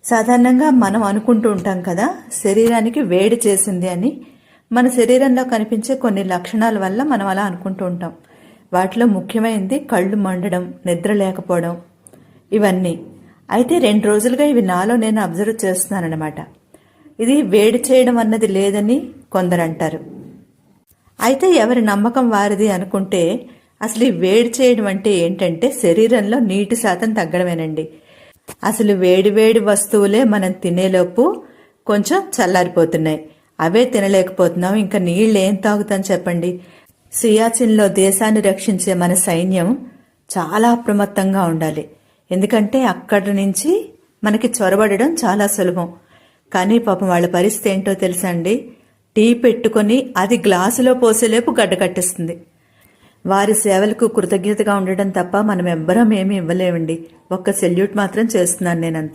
సాధారణంగా మనం అనుకుంటూ ఉంటాం కదా, శరీరానికి వేడి చేసింది అని. మన శరీరంలో కనిపించే కొన్ని లక్షణాల వల్ల మనం అలా అనుకుంటూ ఉంటాం. వాటిలో ముఖ్యమైనది కళ్ళు మండడం, నిద్ర లేకపోవడం, ఇవన్నీ. అయితే 2 రోజులుగా ఇవి నాలో నేను అబ్జర్వ్ చేస్తున్నానన్నమాట. ఇది వేడి చేయడం అన్నది లేదని కొందరు అంటారు. అయితే ఎవరి నమ్మకం వారిది అనుకుంటే, అసలు ఈ వేడి చేయడం అంటే ఏంటంటే శరీరంలో నీటి శాతం తగ్గడమేనండి. అసలు వేడి వేడి వస్తువులే మనం తినేలోపు కొంచెం చల్లారిపోతున్నాయి. అవే తినలేకపోతున్నాం, ఇంకా నీళ్ళు ఏం తాగుతాం చెప్పండి. సియాచిన్లో దేశాన్ని రక్షించే మన సైన్యం చాలా అప్రమత్తంగా ఉండాలి. ఎందుకంటే అక్కడి నుంచి మనకి చొరబడడం చాలా సులభం. కానీ పాపం వాళ్ళ పరిస్థితి ఏంటో తెలుసా అండి? టీ పెట్టుకొని అది గ్లాసులో పోసేలేపు గడ్డ కట్టిస్తుంది. వారి సేవలకు కృతజ్ఞతగా ఉండడం తప్ప మనం ఎవ్వరం ఏమీ ఇవ్వలేమండి. ఒక్క సెల్యూట్ మాత్రం చేస్తున్నాను నేనంతే.